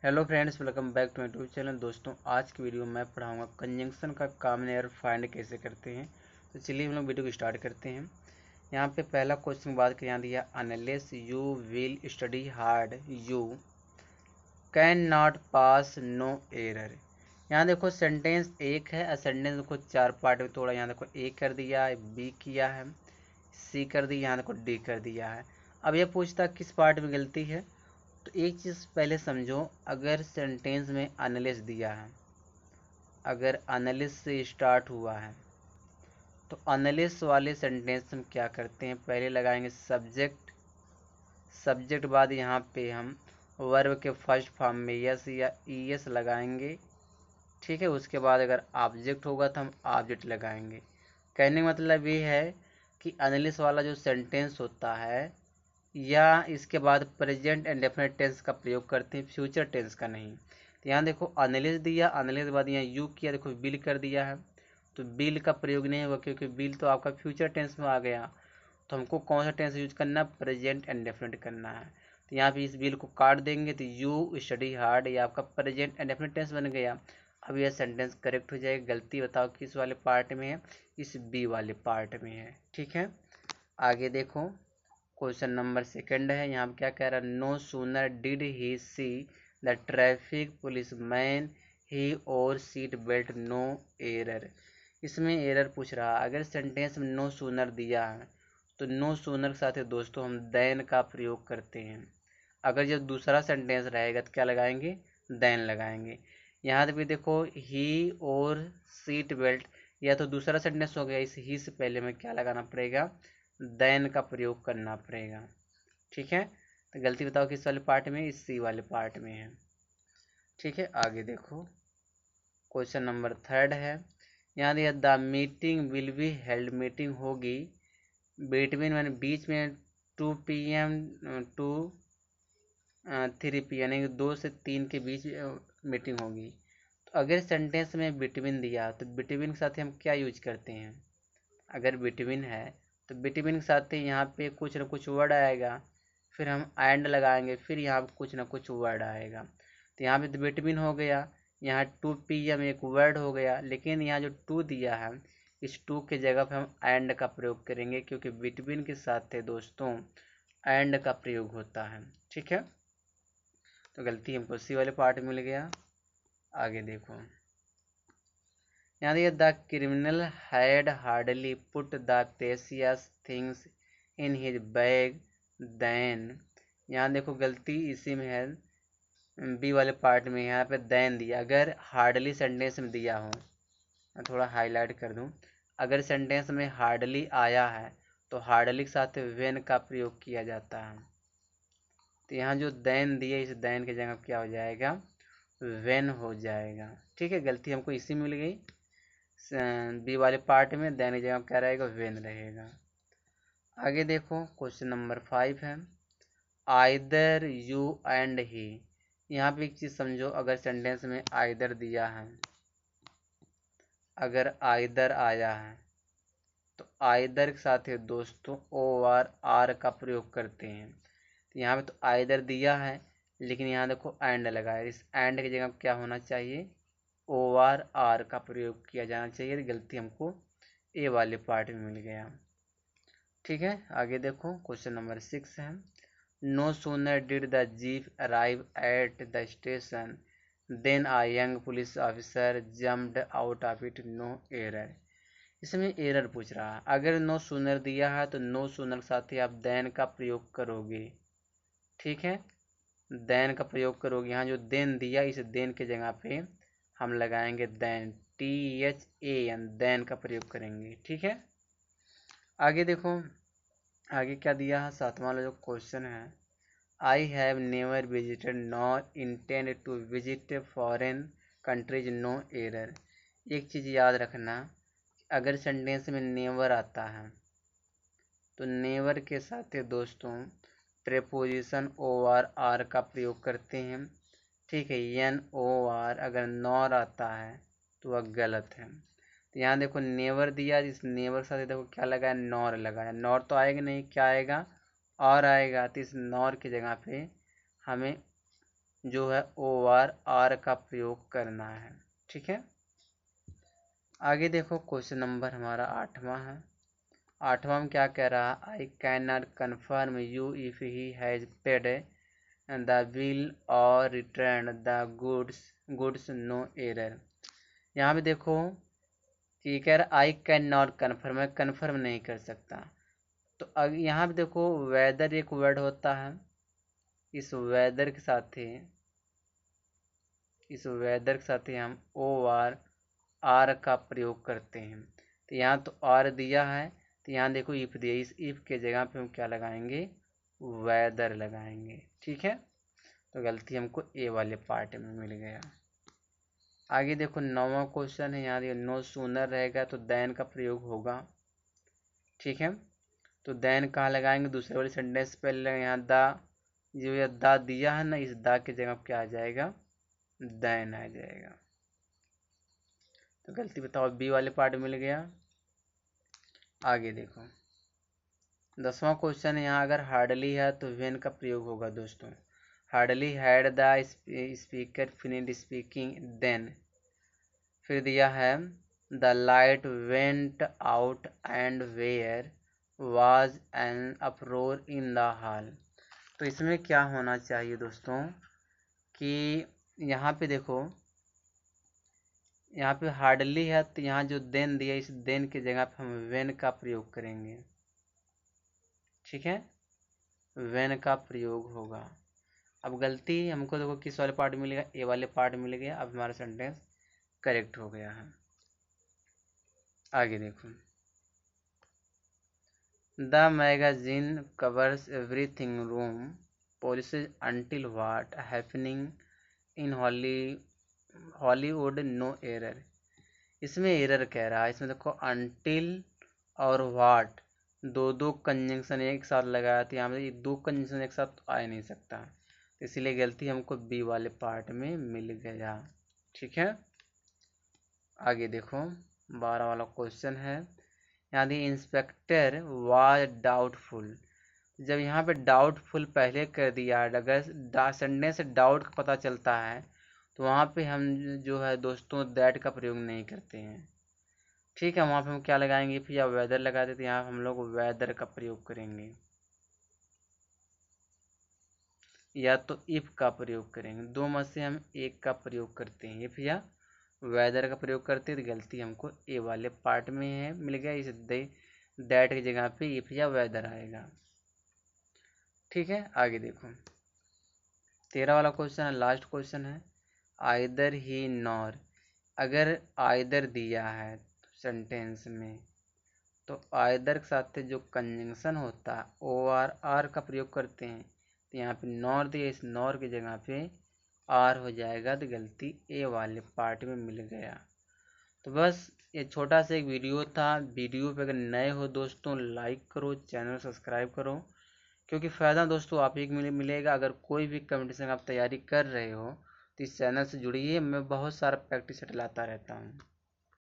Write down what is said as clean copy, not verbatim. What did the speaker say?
Hello friends, welcome back to YouTube channel. दोस्तों, आज की वीडियो में मैं पढ़ाऊंगा कंजंक्शन का कॉमन एरर फाइंड कैसे करते हैं। तो चलिए हम लोग वीडियो को स्टार्ट करते हैं। यहाँ पे पहला क्वेश्चन बात कर यहाँ दिया, unless you will study hard you can not pass no error. यहाँ देखो सेंटेंस एक है और सेंटेंस देखो चार पार्ट में तोड़ा। यहाँ देखो ए कर दिया है, बी किया है, सी कर दिया, यहाँ देखो डी कर दिया है। अब ये पूछता किस पार्ट में गलती है। तो एक चीज़ पहले समझो, अगर सेंटेंस में अनलेस दिया है, अगर अनलेस से स्टार्ट हुआ है तो अनलेस वाले सेंटेंस हम क्या करते हैं, पहले लगाएंगे सब्जेक्ट। सब्जेक्ट बाद यहाँ पे हम वर्ब के फर्स्ट फॉर्म में यस या ईएस लगाएंगे। ठीक है, उसके बाद अगर ऑब्जेक्ट होगा तो हम ऑब्जेक्ट लगाएंगे। कहने का मतलब ये है कि अनलेस वाला जो सेंटेंस होता है या इसके बाद प्रेजेंट एंड डेफिनेट टेंस का प्रयोग करते हैं, फ्यूचर टेंस का नहीं। तो यहाँ देखो अनलेस दिया, अनलेस के बाद यहाँ यू किया, देखो बिल कर दिया है, तो बिल का प्रयोग नहीं होगा क्योंकि बिल तो आपका फ्यूचर टेंस में आ गया। तो हमको कौन सा टेंस यूज करना है, प्रेजेंट एंड डेफिनेट करना है। तो यहाँ पे इस बिल को काट देंगे तो यू स्टडी हार्ड, ये आपका प्रेजेंट एंड डेफिनेट टेंस बन गया। अब यह सेंटेंस करेक्ट हो जाएगा। गलती बताओ किस वाले पार्ट में है, इस बी वाले पार्ट में है। ठीक है, आगे देखो क्वेश्चन नंबर सेकंड है। यहाँ क्या कह रहा है, no sooner did he see the traffic policeman he wore seat belt no error. इसमें एरर पूछ रहा है। अगर सेंटेंस में नो सूनर दिया है तो नो सूनर के साथ दोस्तों हम देन का प्रयोग करते हैं। अगर जब दूसरा सेंटेंस रहेगा तो क्या लगाएंगे, देन लगाएंगे। यहाँ पे देखो ही और सीट बेल्ट, या तो दूसरा सेंटेंस हो गया, इस ही से पहले में क्या लगाना पड़ेगा, देन का प्रयोग करना पड़ेगा। ठीक है, तो गलती बताओ किस वाले पार्ट में, इस सी वाले पार्ट में है। ठीक है, आगे देखो क्वेश्चन नंबर थर्ड है। यहाँ दिया the meeting will be held, meeting होगी बिटवीन मैंने बीच में 2 PM टू 3 PM, यानी 2 से 3 के बीच मीटिंग होगी। तो अगर सेंटेंस में बिटवीन दिया तो बिटवीन के साथ हम क्या यूज करते हैं, अगर बिटवीन है तो बिटवीन के साथ ही यहाँ पे कुछ ना कुछ वर्ड आएगा, फिर हम एंड लगाएंगे, फिर यहाँ पे कुछ ना कुछ वर्ड आएगा। तो यहाँ पे तो बिटवीन हो गया, यहाँ 2 PM एक वर्ड हो गया, लेकिन यहाँ जो टू दिया है इस टू के जगह पे हम एंड का प्रयोग करेंगे क्योंकि बिटवीन के साथ थे दोस्तों एंड का प्रयोग होता है। ठीक है, तो गलती हमको सी वाले पार्ट में मिल गया। आगे देखो, यहाँ देखिए the criminal had hardly put the precious things in his bag then. यहाँ देखो गलती इसी में है, बी वाले पार्ट में। यहाँ पे देन दिया, अगर हार्डली सेंटेंस में दिया हो, मैं थोड़ा हाईलाइट कर दूं, अगर सेंटेंस में हार्डली आया है तो हार्डली के साथ वेन का प्रयोग किया जाता है। तो यहाँ जो देन दिए, इस देन की जगह क्या हो जाएगा, वेन हो जाएगा। ठीक है, गलती हमको इसी मिल गई, बी वाले पार्ट में देन की जगह क्या रहेगा, वेन रहेगा। आगे देखो क्वेश्चन नंबर 5 है, आइदर यू एंड ही। यहाँ पे एक चीज समझो, अगर सेंटेंस में आइदर दिया है, अगर आइदर आया है तो आइदर के साथ है दोस्तों ओ आर का प्रयोग करते हैं। तो यहाँ पे तो आइदर दिया है, लेकिन यहाँ देखो एंड लगा है, इस एंड की जगह क्या होना चाहिए, ओ आर का प्रयोग किया जाना चाहिए। गलती हमको ए वाले पार्ट में मिल गया। ठीक है, आगे देखो क्वेश्चन नंबर 6 है, no sooner did the jeep arrive at the station then a young police officer jumped out of it no error. इसमें एरर पूछ रहा है। अगर नो सूनर दिया है तो नो सूनर के साथ ही आप देन का प्रयोग करोगे। ठीक है, देन का प्रयोग करोगे। यहाँ जो देन दिया, इस देन के जगह पे हम लगाएंगे देन, THAN, देन का प्रयोग करेंगे। ठीक है, आगे देखो आगे क्या दिया है, सातवां वाला जो क्वेश्चन है, I have never visited nor intend to visit foreign countries no error. एक चीज़ याद रखना, अगर सेंटेंस में नेवर आता है तो नेवर के साथ दोस्तों प्रेपोजिशन ओ आर का प्रयोग करते हैं। ठीक है, NOR। अगर नॉर आता है तो वह गलत है। तो यहाँ देखो नेवर दिया, इस नेवर के साथ देखो क्या लगाया, नॉर लगाया। नॉर तो आएगा नहीं, क्या आएगा, और आएगा। तो इस नॉर की जगह पे हमें जो है OR का प्रयोग करना है। ठीक है, आगे देखो क्वेश्चन नंबर हमारा 8वां है। 8वां में क्या कह रहा है, I can not confirm you if he has paid the bill or return the goods no error. यहाँ पे देखो कि कह रहा आई कैन नॉट कन्फर्म, मैं कन्फर्म नहीं कर सकता। तो अब यहाँ पे देखो वेदर एक वर्ड होता है, इस वेदर के साथ ही हम OR का प्रयोग करते हैं। तो यहाँ तो और दिया है, तो यहाँ देखो इफ दिया, इस इफ के जगह पे हम क्या लगाएंगे, वेदर लगाएंगे। ठीक है, तो गलती हमको ए वाले पार्ट में मिल गया। आगे देखो 9वां क्वेश्चन है, यहाँ नो सूनर रहेगा तो देन का प्रयोग होगा। ठीक है, तो देन कहाँ लगाएंगे, दूसरे वाले सेंटेंस पे यहाँ जो ये दा दिया है ना, इस दा की जगह क्या आ जाएगा, देन आ जाएगा। तो गलती बताओ, बी वाले पार्ट मिल गया। आगे देखो 10वां क्वेश्चन है, यहाँ अगर हार्डली है तो वेन का प्रयोग होगा दोस्तों। Hardly had the speaker finished speaking then, फिर दिया है the light went out and where was an uproar in the hall. तो इसमें क्या होना चाहिए दोस्तों कि यहाँ पे देखो, यहाँ पे हार्डली है तो यहाँ जो देन दिया, इस देन की जगह पे हम वेन का प्रयोग करेंगे। ठीक है, वेन का प्रयोग होगा। अब गलती हमको देखो किस वाले पार्ट मिलेगा, ए वाले पार्ट मिल गया। अब हमारा सेंटेंस करेक्ट हो गया है। आगे देखो the magazine covers everything room policies until what happening in Hollywood no error. इसमें एरर कह रहा है, इसमें देखो अंटिल और व्हाट दो कंजंक्शन एक साथ लगाया, तो यहाँ पे दो कंजंक्शन एक साथ आ नहीं सकता, इसीलिए गलती हमको बी वाले पार्ट में मिल गया। ठीक है, आगे देखो 12 वाला क्वेश्चन है, यहाँ दी इंस्पेक्टर वाज डाउटफुल। जब यहाँ पे डाउटफुल पहले कर दिया, अगर सेंटेंस से डाउट का पता चलता है तो वहाँ पे हम जो है दोस्तों दैट का प्रयोग नहीं करते हैं। ठीक है, वहाँ पे हम क्या लगाएंगे, फिर या वेदर लगा देते, यहाँ हम लोग वेदर का प्रयोग करेंगे या तो इफ का प्रयोग करेंगे। दो में से हम एक का प्रयोग करते हैं, इफ या वेदर का प्रयोग करते हैं। तो गलती हमको ए वाले पार्ट में है मिल गया, इस दैट की जगह पे इफ या वेदर आएगा। ठीक है, आगे देखो 13 वाला क्वेश्चन है, लास्ट क्वेश्चन है, आइदर ही नॉर। अगर आइदर दिया है सेंटेंस में तो आइदर के साथ जो कंजंक्शन होता है OR का प्रयोग करते हैं। तो यहाँ पे नॉर दिया, इस नॉर की जगह पे आर हो जाएगा, तो गलती ए वाले पार्ट में मिल गया। तो बस ये छोटा सा एक वीडियो था। वीडियो पे अगर नए हो दोस्तों लाइक करो, चैनल सब्सक्राइब करो, क्योंकि फ़ायदा दोस्तों आप ही को मिलेगा। अगर कोई भी कंपटीशन आप तैयारी कर रहे हो तो इस चैनल से जुड़िए, मैं बहुत सारा प्रैक्टिस सेट लाता रहता हूँ।